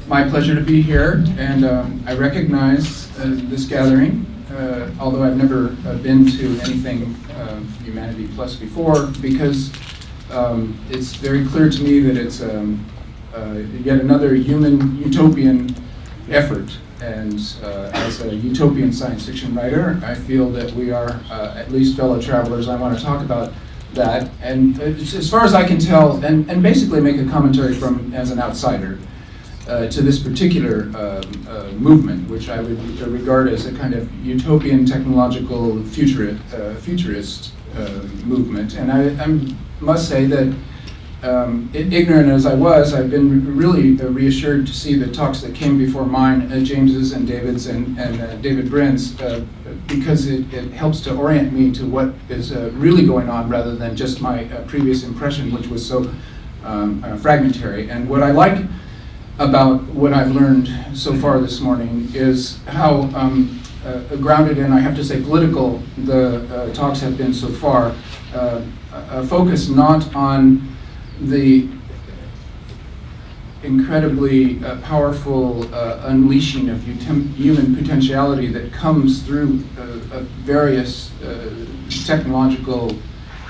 My pleasure to be here, and I recognize this gathering, although I've never been to anything Humanity Plus before, because it's very clear to me that it's yet another human utopian effort. And as a utopian science fiction writer, I feel that we are at least fellow travelers. I want to talk about that, and as far as I can tell, and basically make a commentary from as an outsider to this particular movement, which I would regard as a kind of utopian technological futurist movement. And I must say that ignorant as I was, I've been really reassured to see the talks that came before mine, James's and David's and David Brin's, because it helps to orient me to what is really going on rather than just my previous impression, which was so fragmentary. And what I like about what I've learned so far this morning is how grounded in, I have to say, political the talks have been so far, focused not on the incredibly powerful unleashing of human potentiality that comes through various technological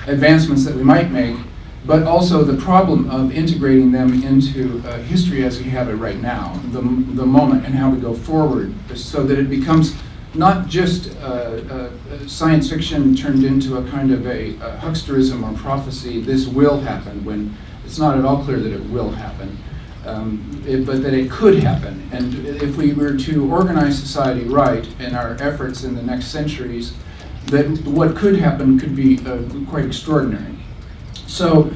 advancements that we might make, but also the problem of integrating them into history as we have it right now, the moment, and how we go forward, so that it becomes not just science fiction turned into a kind of a hucksterism or prophecy, this will happen, when it's not at all clear that it will happen, but that it could happen. And if we were to organize society right in our efforts in the next centuries, that what could happen could be quite extraordinary. So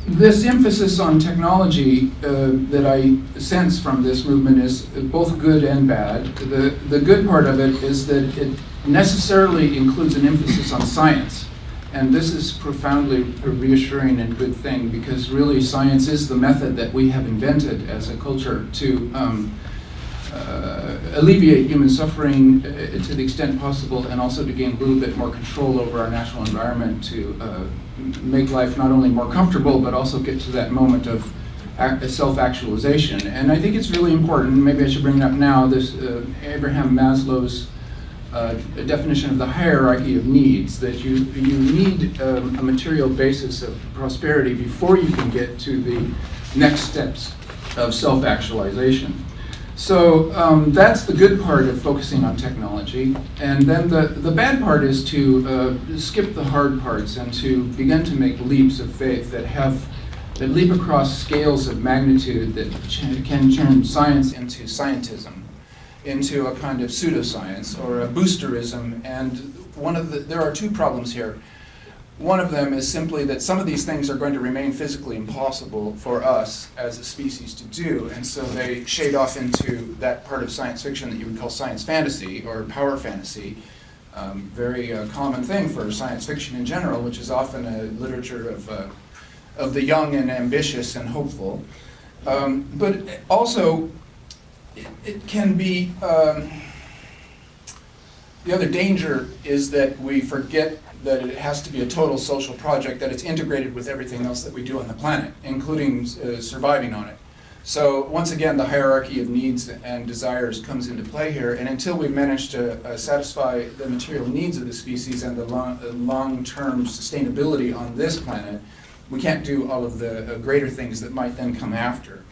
this emphasis on technology that I sense from this movement is both good and bad. The good part of it is that it necessarily includes an emphasis on science. And this is profoundly a reassuring and good thing, because really science is the method that we have invented as a culture to alleviate human suffering to the extent possible, and also to gain a little bit more control over our natural environment, to make life not only more comfortable, but also get to that moment of self-actualization. And I think it's really important, maybe I should bring it up now, this Abraham Maslow's definition of the hierarchy of needs, that you need a material basis of prosperity before you can get to the next steps of self-actualization. So that's the good part of focusing on technology. And then the bad part is to skip the hard parts and to begin to make leaps of faith that leap across scales of magnitude that can turn science into scientism, into a kind of pseudoscience or a boosterism. And there are two problems here. One of them is simply that some of these things are going to remain physically impossible for us as a species to do, and so they shade off into that part of science fiction that you would call science fantasy or power fantasy. Very common thing for science fiction in general, which is often a literature of the young and ambitious and hopeful. But also, it can be, the other danger is that we forget that it has to be a total social project, that it's integrated with everything else that we do on the planet, including surviving on it. So once again, the hierarchy of needs and desires comes into play here, and until we've managed to satisfy the material needs of the species and the long-term sustainability on this planet, we can't do all of the greater things that might then come after.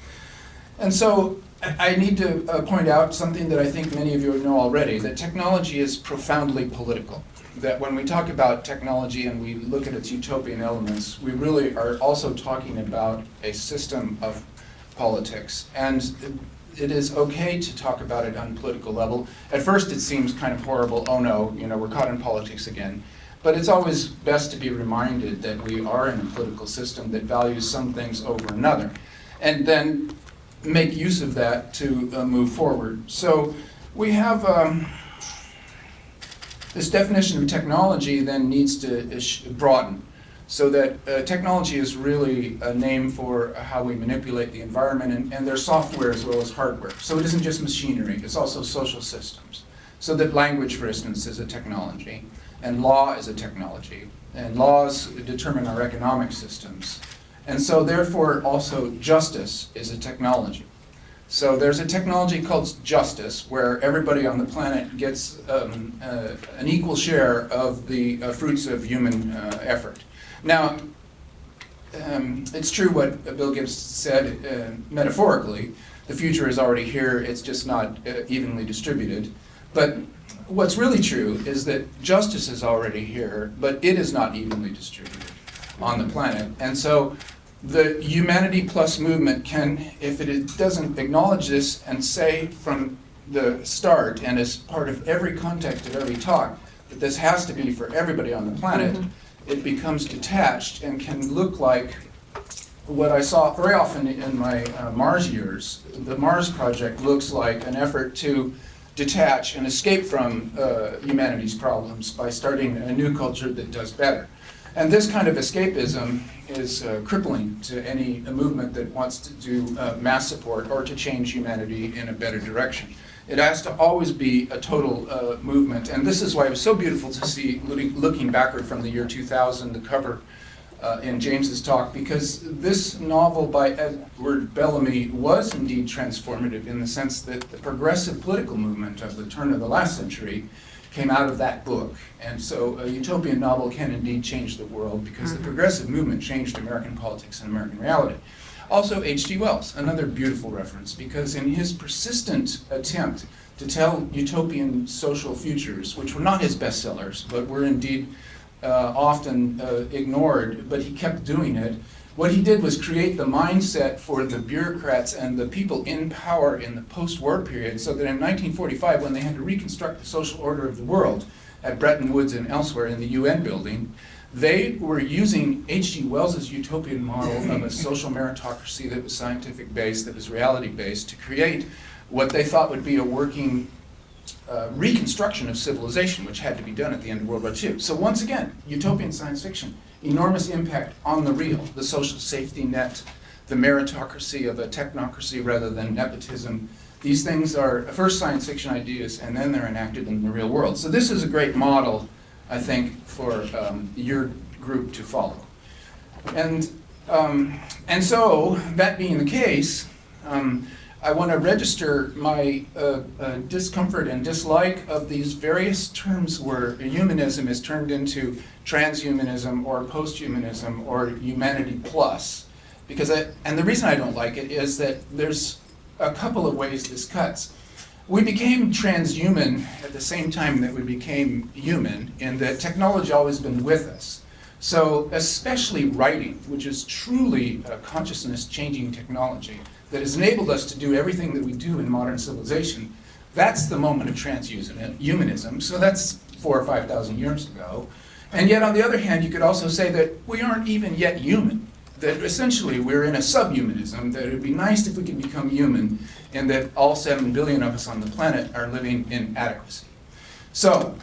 And so I need to point out something that I think many of you know already, that technology is profoundly political. That when we talk about technology and we look at its utopian elements, we really are also talking about a system of politics. And it is okay to talk about it on a political level. At first it seems kind of horrible, oh no, we're caught in politics again. But it's always best to be reminded that we are in a political system that values some things over another, and then make use of that to move forward. So we have this definition of technology then needs to broaden, so that technology is really a name for how we manipulate the environment, and there's software as well as hardware. So it isn't just machinery, it's also social systems. So that language, for instance, is a technology, and law is a technology, and laws determine our economic systems. And so therefore also justice is a technology. So there's a technology called justice where everybody on the planet gets an equal share of the fruits of human effort. Now, it's true what Bill Gibbs said metaphorically. The future is already here, it's just not evenly distributed. But what's really true is that justice is already here, but it is not evenly distributed on the planet. And so the Humanity Plus movement can, if it doesn't acknowledge this and say from the start and as part of every context of every talk that this has to be for everybody on the planet, it becomes detached and can look like what I saw very often in my Mars years. The Mars Project looks like an effort to detach and escape from humanity's problems by starting a new culture that does better. And this kind of escapism is crippling to any movement that wants to do mass support or to change humanity in a better direction. It has to always be a total movement, and this is why it was so beautiful to see, looking backward from the year 2000, the cover in James's talk, because this novel by Edward Bellamy was indeed transformative in the sense that the progressive political movement of the turn of the last century came out of that book. And so a utopian novel can indeed change the world because the progressive movement changed American politics and American reality. Also H.G. Wells, another beautiful reference, because in his persistent attempt to tell utopian social futures, which were not his bestsellers, but were indeed often ignored, but he kept doing it, what he did was create the mindset for the bureaucrats and the people in power in the post-war period, so that in 1945, when they had to reconstruct the social order of the world at Bretton Woods and elsewhere in the UN building, they were using H.G. Wells's utopian model of a social meritocracy that was scientific-based, that was reality-based, to create what they thought would be a working reconstruction of civilization, which had to be done at the end of World War II. So once again, utopian science fiction, enormous impact on the real, the social safety net, the meritocracy of a technocracy rather than nepotism. These things are first science fiction ideas, and then they're enacted in the real world. So this is a great model, I think, for your group to follow. And so, that being the case, I want to register my discomfort and dislike of these various terms where humanism is turned into transhumanism or posthumanism or humanity plus. And the reason I don't like it is that there's a couple of ways this cuts. We became transhuman at the same time that we became human, in that technology always been with us. So especially writing, which is truly a consciousness-changing technology that has enabled us to do everything that we do in modern civilization, that's the moment of transhumanism. So that's 4,000 or 5,000 years ago. And yet, on the other hand, you could also say that we aren't even yet human, that essentially we're in a subhumanism, that it would be nice if we could become human, and that all 7 billion of us on the planet are living in adequacy. So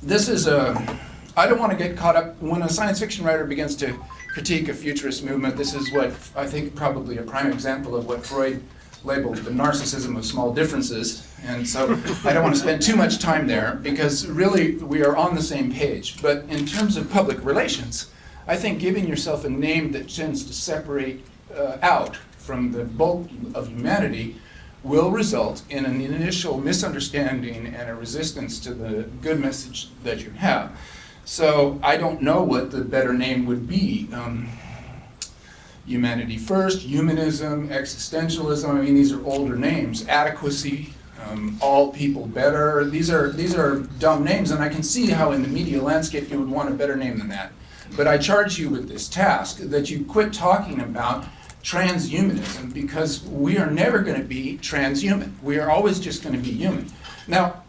this is I don't want to get caught up, when a science fiction writer begins to critique a futurist movement, this is what I think probably a prime example of what Freud labeled the narcissism of small differences. And so I don't want to spend too much time there, because really we are on the same page. But in terms of public relations, I think giving yourself a name that tends to separate out from the bulk of humanity will result in an initial misunderstanding and a resistance to the good message that you have. So I don't know what the better name would be. Humanity first, humanism, existentialism, I mean, these are older names. Adequacy, all people better, these are dumb names, and I can see how in the media landscape you would want a better name than that. But I charge you with this task, that you quit talking about transhumanism, because we are never going to be transhuman. We are always just going to be human. Now,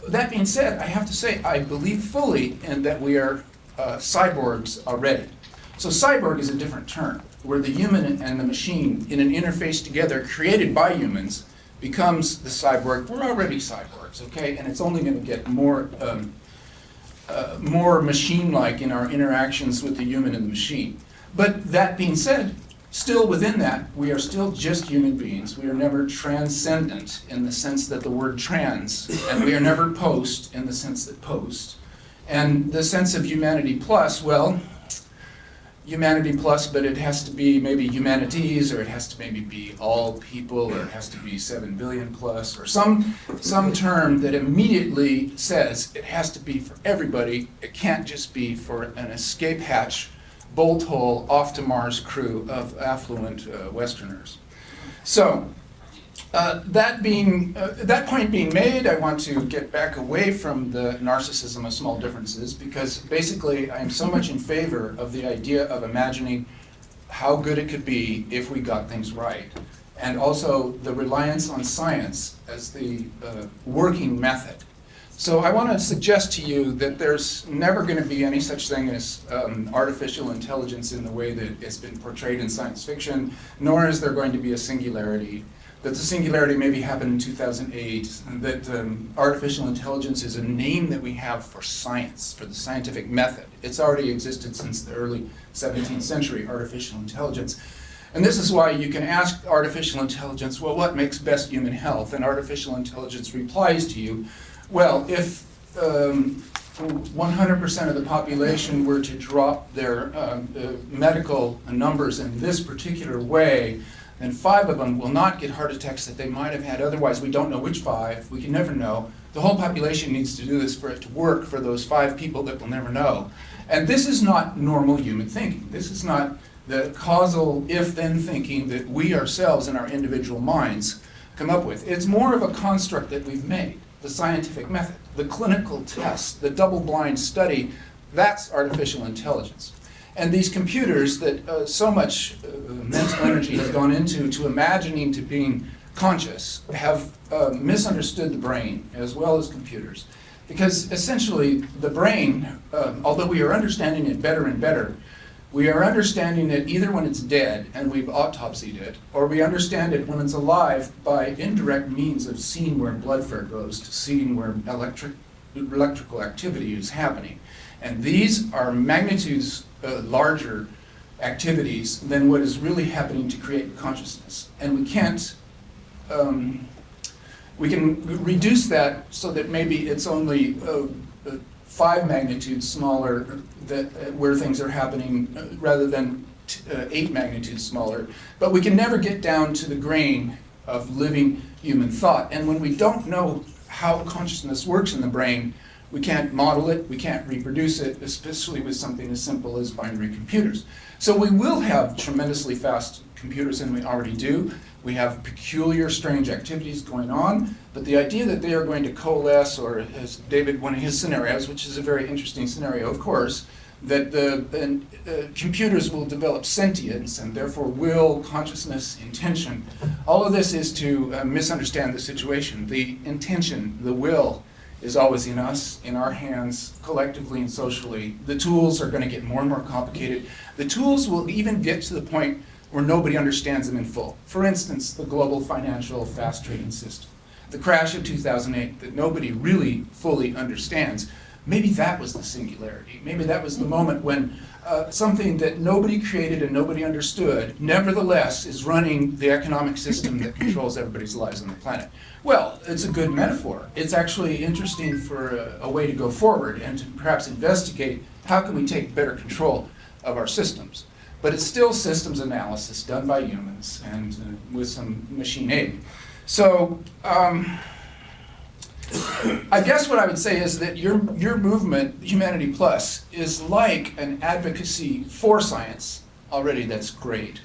that being said, I have to say I believe fully in that we are cyborgs already. So cyborg is a different term, where the human and the machine in an interface together created by humans becomes the cyborg. We're already cyborgs, okay? And it's only going to get more machine-like in our interactions with the human and the machine. But that being said, still within that, we are still just human beings. We are never transcendent in the sense that the word trans, and we are never post in the sense that post. And the sense of humanity plus, well, humanity plus, but it has to be maybe humanities, or it has to maybe be all people, or it has to be 7 billion plus, or some term that immediately says it has to be for everybody. It can't just be for an escape hatch, bolt hole, off to Mars crew of affluent Westerners. So, that point being made, I want to get back away from the narcissism of small differences, because basically I am so much in favor of the idea of imagining how good it could be if we got things right, and also the reliance on science as the working method. So I want to suggest to you that there's never going to be any such thing as artificial intelligence in the way that it's been portrayed in science fiction, nor is there going to be a singularity. That the singularity maybe happened in 2008, that artificial intelligence is a name that we have for science, for the scientific method. It's already existed since the early 17th century, artificial intelligence. And this is why you can ask artificial intelligence, well, what makes best human health? And artificial intelligence replies to you, well, if 100% of the population were to drop their medical numbers in this particular way, then 5 of them will not get heart attacks that they might have had otherwise. We don't know which 5. We can never know. The whole population needs to do this for it to work for those 5 people that will never know. And this is not normal human thinking. This is not the causal if-then thinking that we ourselves in our individual minds come up with. It's more of a construct that we've made. The scientific method, the clinical test, the double-blind study, that's artificial intelligence. And these computers that so much mental energy has gone into imagining to being conscious have misunderstood the brain as well as computers. Because essentially the brain, although we are understanding it better and better, we are understanding it either when it's dead and we've autopsied it, or we understand it when it's alive by indirect means of seeing where blood flow goes, to seeing where electrical activity is happening. And these are magnitudes larger activities than what is really happening to create consciousness. And we can reduce that so that maybe it's only 5 magnitudes smaller where things are happening rather than 8 magnitudes smaller. But we can never get down to the grain of living human thought. And when we don't know how consciousness works in the brain, we can't model it, we can't reproduce it, especially with something as simple as binary computers. So we will have tremendously fast computers, and we already do. We have peculiar, strange activities going on, but the idea that they are going to coalesce, or as David, one of his scenarios, which is a very interesting scenario, of course, that the computers will develop sentience and therefore will, consciousness, intention. All of this is to misunderstand the situation. The intention, the will, is always in us, in our hands, collectively and socially. The tools are going to get more and more complicated. The tools will even get to the point where nobody understands them in full. For instance, the global financial fast trading system. The crash of 2008 that nobody really fully understands. Maybe that was the singularity. Maybe that was the moment when something that nobody created and nobody understood, nevertheless, is running the economic system that controls everybody's lives on the planet. Well, it's a good metaphor. It's actually interesting for a way to go forward and to perhaps investigate how can we take better control of our systems. But it's still systems analysis done by humans and with some machine aid. So I guess what I would say is that your movement, Humanity Plus, is like an advocacy for science. Already that's great.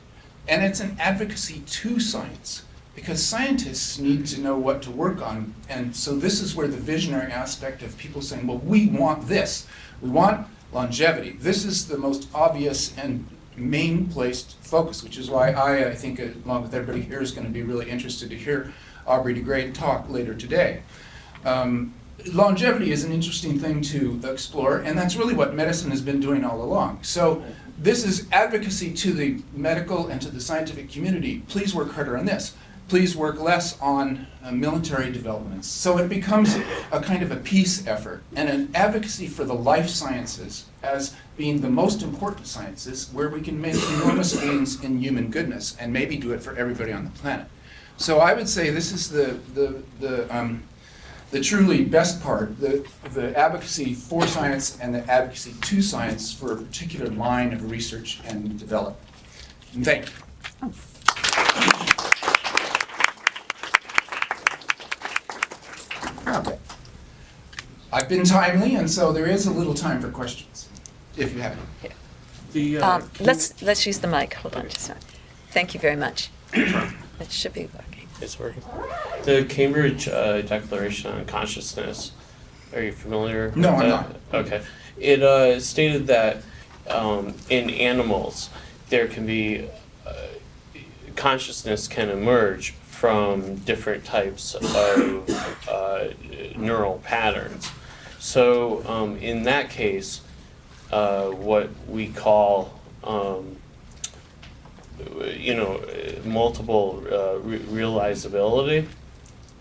And it's an advocacy to science, because scientists need to know what to work on. And so this is where the visionary aspect of people saying, well, we want this. We want longevity. This is the most obvious and main placed focus, which is why I think, along with everybody here, is going to be really interested to hear Aubrey de Grey talk later today. Longevity is an interesting thing to explore, and that's really what medicine has been doing all along. So this is advocacy to the medical and to the scientific community. Please work harder on this. Please work less on military developments. So it becomes a kind of a peace effort and an advocacy for the life sciences as being the most important sciences, where we can make enormous gains in human goodness and maybe do it for everybody on the planet. So I would say this is the the truly best part, the advocacy for science and the advocacy to science for a particular line of research and development. And thank you. Okay. I've been timely, and so there is a little time for questions, if you have any. Let's use the mic. Hold on just a minute. Thank you very much. It should be working. It's working. The Cambridge Declaration on Consciousness, are you familiar No, with I'm that? not. Okay. It stated that in animals, there can be, consciousness can emerge from different types of neural patterns. So in that case, what we call multiple realizability,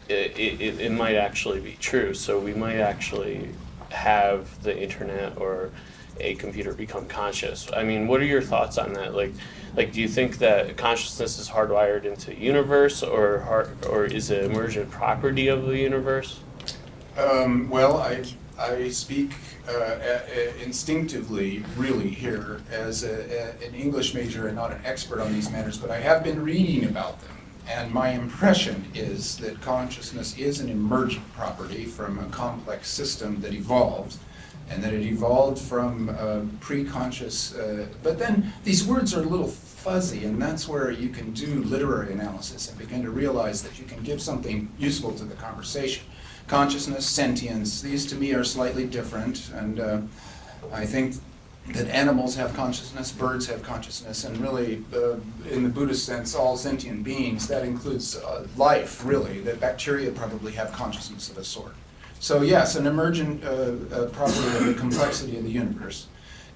it might actually be true. So we might actually have the internet or a computer become conscious. I mean, what are your thoughts on that? Like, do you think that consciousness is hardwired into the universe, or is it an emergent property of the universe? Well, I speak instinctively, really, here as an English major and not an expert on these matters, but I have been reading about them. And my impression is that consciousness is an emergent property from a complex system that evolved, and that it evolved from pre-conscious, but then these words are a little fuzzy, and that's where you can do literary analysis and begin to realize that you can give something useful to the conversation. Consciousness, sentience, these to me are slightly different, and I think that animals have consciousness, birds have consciousness, and really, in the Buddhist sense, all sentient beings, that includes life, really, that bacteria probably have consciousness of a sort. So yes, an emergent property of the complexity of the universe,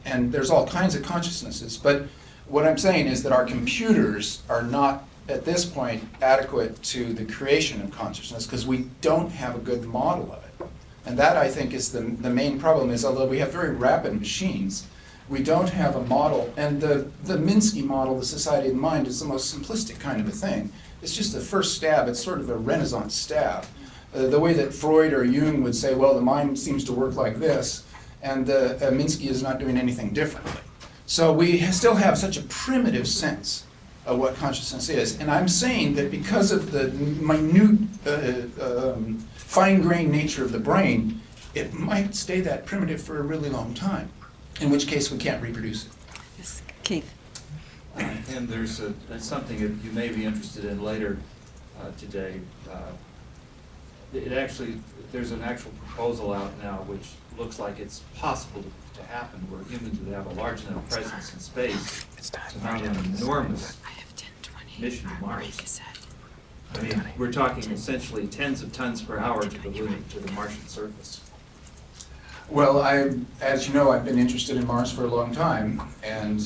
and there's all kinds of consciousnesses, but what I'm saying is that our computers are not, at this point, adequate to the creation of consciousness because we don't have a good model of it. And that, I think, is the main problem, is although we have very rapid machines, we don't have a model. And the Minsky model, the society of the mind, is the most simplistic kind of a thing. It's just the first stab. It's sort of a Renaissance stab. The way that Freud or Jung would say, well, the mind seems to work like this, and Minsky is not doing anything differently. So we still have such a primitive sense of what consciousness is. And I'm saying that because of the minute, fine-grained nature of the brain, it might stay that primitive for a really long time, in which case we can't reproduce it. Yes, Keith. And there's something that you may be interested in later today. There's an actual proposal out now which looks like it's possible to happen, where humans would have a large enough presence in space to mount an enormous mission to Mars. I mean, we're talking essentially tens of tons per hour to the Martian surface. Well, as you know, I've been interested in Mars for a long time, and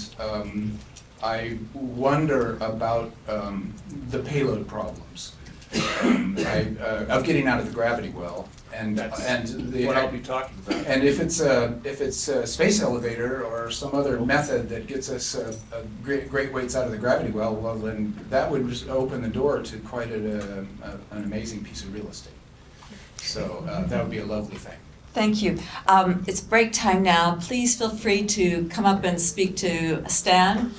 I wonder about the payload problems of getting out of the gravity well, and What I'll be talking about. And if it's a space elevator or some other method that gets us great weights out of the gravity well, then that would just open the door to quite an amazing piece of real estate. So that would be a lovely thing. Thank you. It's break time now. Please feel free to come up and speak to Stan,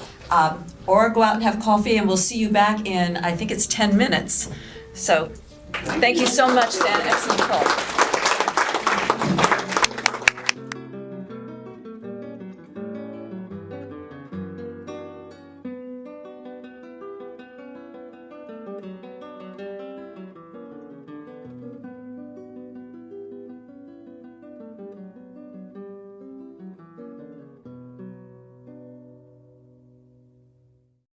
or go out and have coffee, and we'll see you back in, I think it's 10 minutes. So thank you so much, Stan. Excellent talk.